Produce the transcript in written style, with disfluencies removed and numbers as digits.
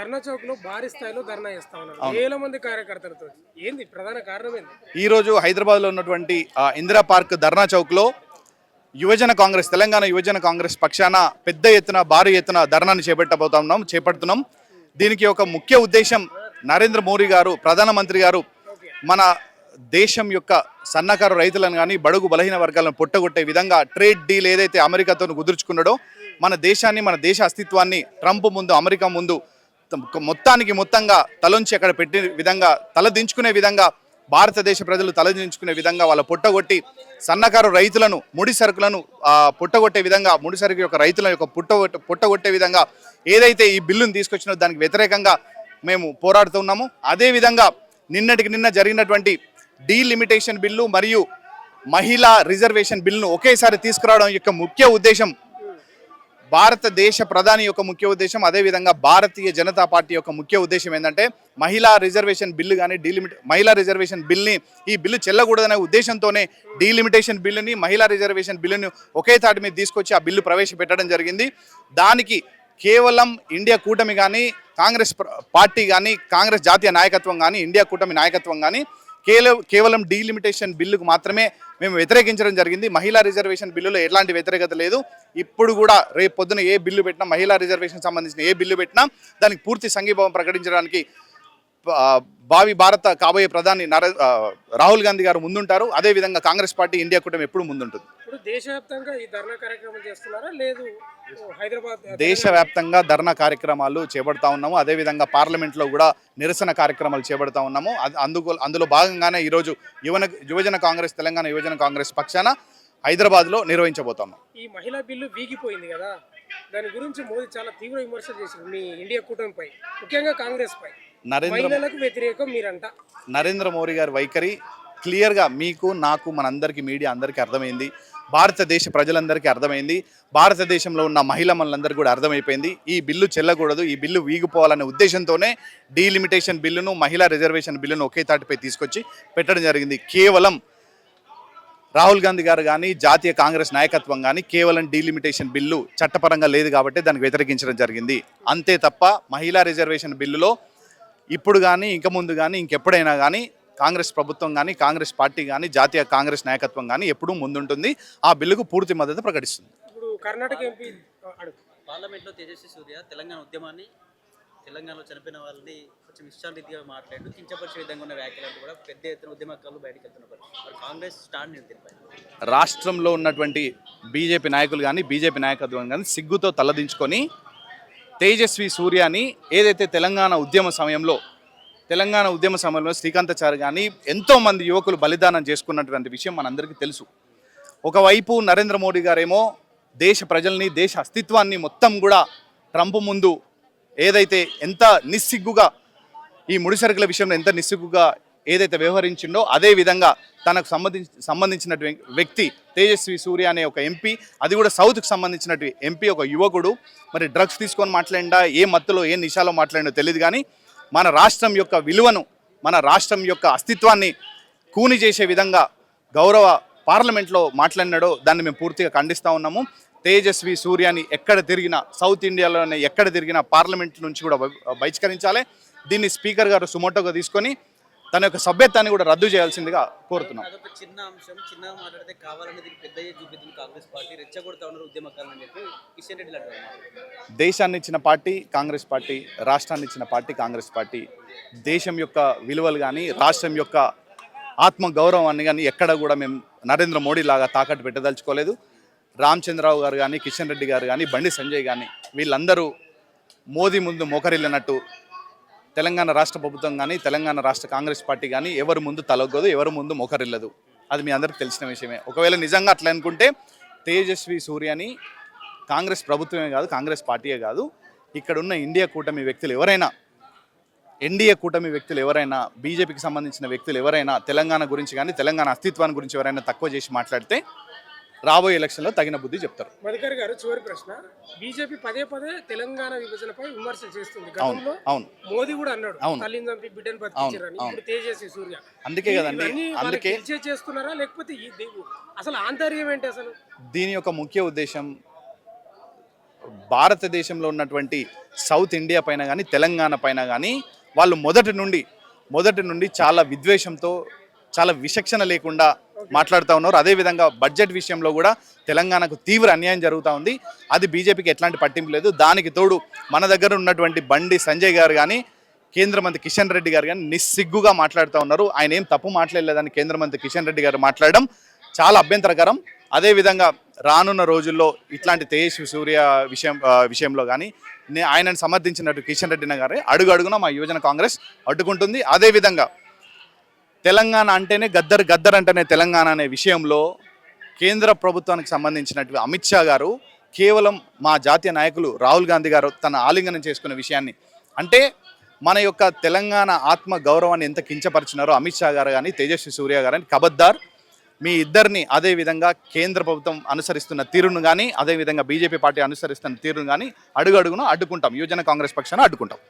ధర్నా చౌక్ లో భారీ స్థాయిలో ధర్నా చేస్తా ఉన్నారు వేల మంది కార్యకర్తలతో. ఏంది ప్రధాన కారణం ఏంది? ఈ రోజు హైదరాబాద్ లో ఉన్నటువంటి ఇందిరా పార్క్ ధర్నా చౌక్ లో యువజన కాంగ్రెస్ తెలంగాణ యువజన కాంగ్రెస్ పక్షాన పెద్ద ఎత్తున భారీ ఎత్తున ధర్నాను చేపడుతున్నాం. దీనికి ఒక ముఖ్య ఉద్దేశం నరేంద్ర మోడీ గారు ప్రధానమంత్రి గారు మన దేశం యొక్క సన్నకారు రైతులను కానీ బడుగు బలహీన వర్గాలను పొట్టగొట్టే విధంగా ట్రేడ్ డీల్ ఏదైతే అమెరికాతో కుదుర్చుకున్నాడో మన దేశాన్ని మన దేశ అస్తిత్వాన్ని ట్రంప్ ముందు అమెరికా ముందు మొత్తంగా తలొంచి అక్కడ పెట్టే విధంగా తలదించుకునే విధంగా భారతదేశ ప్రజలు తలదించుకునే విధంగా వాళ్ళ పొట్టగొట్టి సన్నకారు రైతులను ముడి సరుకులను పుట్టగొట్టే విధంగా ముడి సరుకు యొక్క రైతుల యొక్క పుట్టగొట్టే విధంగా ఏదైతే ఈ బిల్లును తీసుకొచ్చినో దానికి వ్యతిరేకంగా మేము పోరాడుతున్నాము. అదేవిధంగా నిన్న జరిగినటువంటి డీలిమిటేషన్ బిల్లు మరియు మహిళా రిజర్వేషన్ బిల్లును ఒకేసారి తీసుకురావడం యొక్క ముఖ్య ఉద్దేశం భారతదేశ ప్రధాని యొక్క ముఖ్య ఉద్దేశం, అదేవిధంగా భారతీయ జనతా పార్టీ యొక్క ముఖ్య ఉద్దేశం ఏంటంటే మహిళా రిజర్వేషన్ బిల్లు కానీ మహిళా రిజర్వేషన్ బిల్ని ఈ బిల్లు చెల్లకూడదనే ఉద్దేశంతోనే డీలిమిటేషన్ బిల్లుని మహిళా రిజర్వేషన్ బిల్లుని ఒకే తాటి మీద తీసుకొచ్చి ఆ బిల్లు ప్రవేశపెట్టడం జరిగింది. దానికి కేవలం ఇండియా కూటమి కానీ కాంగ్రెస్ పార్టీ కానీ కాంగ్రెస్ జాతీయ నాయకత్వం కానీ ఇండియా కూటమి నాయకత్వం కానీ కేవలం డీలిమిటేషన్ బిల్లుకు మాత్రమే మేము వ్యతిరేకించడం జరిగింది. మహిళా రిజర్వేషన్ బిల్లులో ఎలాంటి వ్యతిరేకత లేదు. ఇప్పుడు కూడా రేపు పొద్దున ఏ బిల్లు పెట్టినా మహిళా రిజర్వేషన్ సంబంధించిన ఏ బిల్లు పెట్టినా దానికి పూర్తి సంఘీభావం ప్రకటించడానికి భావి భారత కాబోయే ప్రధాని రాహుల్ గాంధీ గారు ముందుంటారు. అదేవిధంగా కాంగ్రెస్ పార్టీ ఇండియా కూటమి ఎప్పుడు ముందుంటుంది. ఇప్పుడు దేశవ్యాప్తంగా ఈ ధర్నా కార్యక్రమం చేస్తున్నారా లేదు హైదరాబాద్ దేశవ్యాప్తంగా ధర్నా కార్యక్రమాలు చేపడతా ఉన్నాము. అదేవిధంగా పార్లమెంట్లో కూడా నిరసన కార్యక్రమాలు చేపడతా ఉన్నాము. అందులో భాగంగానే ఈరోజు యువజన కాంగ్రెస్ తెలంగాణ యువజన కాంగ్రెస్ పక్షాన హైదరాబాద్లో నిర్వహించబోతున్నాం. ఈ మహిళా బిల్లు వీగిపోయింది కదా, దాని గురించి మోదీ చాలా తీవ్ర విమర్శలు చేశారు మీ ఇండియా కూటమిపై, ముఖ్యంగా కాంగ్రెస్ పై. మహిళలకు వ్యతిరేకం మీరంట. నరేంద్ర మోడీ గారి వైఖరి క్లియర్గా మీకు నాకు మనందరికీ మీడియా అందరికీ అర్థమైంది, భారతదేశ ప్రజలందరికీ అర్థమైంది, భారతదేశంలో ఉన్న మహిళలందరికీ కూడా అర్థమైపోయింది. ఈ బిల్లు చెల్లకూడదు, ఈ బిల్లు వీగిపోవాలనే ఉద్దేశంతోనే డీలిమిటేషన్ బిల్లును మహిళా రిజర్వేషన్ బిల్లును ఒకే తాటిపై తీసుకొచ్చి పెట్టడం జరిగింది. కేవలం రాహుల్ గాంధీ గారు కానీ జాతీయ కాంగ్రెస్ నాయకత్వం కానీ కేవలం డీలిమిటేషన్ బిల్లు చట్టపరంగా లేదు కాబట్టి దానికి వ్యతిరేకించడం జరిగింది. అంతే తప్ప మహిళా రిజర్వేషన్ బిల్లులో ఇప్పుడు కానీ ఇంక ముందు కానీ ఇంకెప్పుడైనా కానీ కాంగ్రెస్ ప్రభుత్వం కానీ కాంగ్రెస్ పార్టీ కానీ జాతీయ కాంగ్రెస్ నాయకత్వం కానీ ఎప్పుడూ ముందుంటుంది. ఆ బిల్లుకు పూర్తి మద్దతు ప్రకటిస్తుంది. ఇప్పుడు కర్ణాటక ఎంపీ పార్లమెంట్లో తేజస్వి సూర్య తెలంగాణ ఉద్యమాన్ని తెలంగాణలో చనిపోయిన వాళ్ళని కొంచెం ఇష్టారీతిగా మాట్లాడుతూ కించపరిచే విధంగా ఉన్న వ్యాఖ్యలు కూడా పెద్ద ఎత్తున ఉద్యమకారులు బయటకు వెళ్తున్నారు. కాంగ్రెస్ స్టాండ్ నిలిపారు. రాష్ట్రంలో ఉన్నటువంటి బీజేపీ నాయకులు కానీ బీజేపీ నాయకత్వం కానీ సిగ్గుతో తలదించుకొని తేజస్వి సూర్యని ఏదైతే తెలంగాణ ఉద్యమ సమయంలో శ్రీకాంతాచారి కానీ ఎంతోమంది యువకులు బలిదానం చేసుకున్నటువంటి విషయం మనందరికీ తెలుసు. ఒకవైపు నరేంద్ర మోడీ గారేమో దేశ ప్రజల్ని దేశ అస్తిత్వాన్ని మొత్తం కూడా ట్రంప్ ముందు ఏదైతే ఎంత నిస్సిగ్గుగా ఈ ముడిసరుకుల విషయంలో ఎంత నిస్సిగ్గుగా ఏదైతే వ్యవహరించిండో అదేవిధంగా తనకు సంబంధించినటువంటి వ్యక్తి తేజస్వి సూర్య అనే ఒక ఎంపీ, అది కూడా సౌత్కి సంబంధించినటువంటి ఎంపీ, ఒక యువకుడు మరి డ్రగ్స్ తీసుకొని మాట్లాడిండా ఏ మత్తులో ఏ నిశాలో మాట్లాడిండో తెలియదు కానీ మన రాష్ట్రం యొక్క విలువను మన రాష్ట్రం యొక్క అస్తిత్వాన్ని కూని చేసే విధంగా గౌరవ పార్లమెంట్లో మాట్లాడినాడో దాన్ని మేము పూర్తిగా ఖండిస్తూ ఉన్నాము. తేజస్వి సూర్యని ఎక్కడ తిరిగినా సౌత్ ఇండియాలోనే ఎక్కడ తిరిగినా పార్లమెంట్ నుంచి కూడా బహిష్కరించాలి. దీన్ని స్పీకర్ గారు సుమోటోగా తీసుకొని తన యొక్క సభ్యత్వాన్ని కూడా రద్దు చేయాల్సిందిగా కోరుతున్నాం. చిన్న అంశం చిన్నగా మాట్లాడితే కావాలని దీనికి పెద్ద చూపిస్తుంది కాంగ్రెస్ పార్టీ రెచ్చగొడతా ఉన్నారు ఉద్యమకారులని చెప్పి కిషన్ రెడ్డి అంటారు. దేశాన్ని ఇచ్చిన పార్టీ కాంగ్రెస్ పార్టీ, రాష్ట్రాన్ని ఇచ్చిన పార్టీ కాంగ్రెస్ పార్టీ. దేశం యొక్క విలువలు కానీ రాష్ట్రం యొక్క ఆత్మ గౌరవాన్ని కానీ ఎక్కడ కూడా మేము నరేంద్ర మోడీ లాగా తాకట్టు పెట్టదలుచుకోలేదు. రామచంద్రరావు గారు కానీ కిషన్ రెడ్డి గారు కానీ బండి సంజయ్ కానీ వీళ్ళందరూ మోదీ ముందు మోకరిల్లినట్టు తెలంగాణ రాష్ట్ర ప్రభుత్వం కానీ తెలంగాణ రాష్ట్ర కాంగ్రెస్ పార్టీ కానీ ఎవరి ముందు తలొగ్గదు, ఎవరి ముందు మోకరిల్లదు. అది మీ అందరికి తెలిసిన విషయమే. ఒకవేళ నిజంగా అట్లా అనుకుంటే తేజస్వి సూర్యని కాంగ్రెస్ ప్రభుత్వమే కాదు కాంగ్రెస్ పార్టీయే కాదు ఇక్కడున్న ఇండియా కూటమి వ్యక్తులు ఎవరైనా ఎన్డీఏ కూటమి వ్యక్తులు ఎవరైనా బీజేపీకి సంబంధించిన వ్యక్తులు ఎవరైనా తెలంగాణ గురించి కానీ తెలంగాణ అస్తిత్వాన్ని గురించి ఎవరైనా తక్కువ చేసి మాట్లాడితే రాబోయే ఎలక్షన్లో తగిన బుద్ధి చెప్తారు. మధుకర్ గారు, చివరి ప్రశ్న. బీజేపీ పదే తెలంగాణ విభజనపై విమర్శలు చేస్తుంది. అవును, మోదీ కూడా అన్నాడు తల్లిని చంపి బిడ్డను బతికించారని. ఇప్పుడు తేజస్వి సూర్య అందుకే కదండి, అందుకే చేస్తున్నారా లేకపోతే అసలు ఆంతర్యం ఏంటి? అసలు దీని యొక్క ముఖ్య ఉద్దేశం భారతదేశంలో ఉన్నటువంటి సౌత్ ఇండియా పైన కానీ తెలంగాణ పైన కానీ వాళ్ళు మొదటి నుండి చాలా విద్వేషంతో చాలా విచక్షణ లేకుండా మాట్లాడుతూ ఉన్నారు. అదేవిధంగా బడ్జెట్ విషయంలో కూడా తెలంగాణకు తీవ్ర అన్యాయం జరుగుతూ ఉంది. అది బీజేపీకి ఎట్లాంటి పట్టింపు లేదు. దానికి తోడు మన దగ్గర ఉన్నటువంటి బండి సంజయ్ గారు కానీ కేంద్ర మంత్రి కిషన్ రెడ్డి గారు కానీ నిస్సిగ్గుగా మాట్లాడుతూ ఉన్నారు. ఆయన ఏం తప్పు మాట్లాడలేదని కేంద్ర మంత్రి కిషన్ రెడ్డి గారు మాట్లాడడం చాలా అభ్యంతరకరం. అదేవిధంగా రానున్న రోజుల్లో ఇట్లాంటి తేజస్వి సూర్య విషయంలో కానీ ఆయనను సమర్థించినట్టు కిషన్ రెడ్డి గారే అడుగున మా యువజన కాంగ్రెస్ అడ్డుకుంటుంది. అదేవిధంగా తెలంగాణ అంటేనే గద్దర్ అంటేనే తెలంగాణ అనే విషయంలో కేంద్ర ప్రభుత్వానికి సంబంధించినట్టు అమిత్ షా గారు కేవలం మా జాతీయ నాయకులు రాహుల్ గాంధీ గారు తన ఆలింగనం చేసుకున్న విషయాన్ని అంటే మన యొక్క తెలంగాణ ఆత్మ గౌరవాన్ని ఎంత కించపరిచినారో అమిత్ షా గారు కానీ తేజస్వి సూర్య గారు అని ఖబర్దార్ మీ ఇద్దరిని అదేవిధంగా కేంద్ర ప్రభుత్వం అనుసరిస్తున్న తీరును కానీ అదేవిధంగా బీజేపీ పార్టీ అనుసరిస్తున్న తీరును కానీ అడుగున అడ్డుకుంటాం. యువజన కాంగ్రెస్ పక్షాన అడ్డుకుంటాం.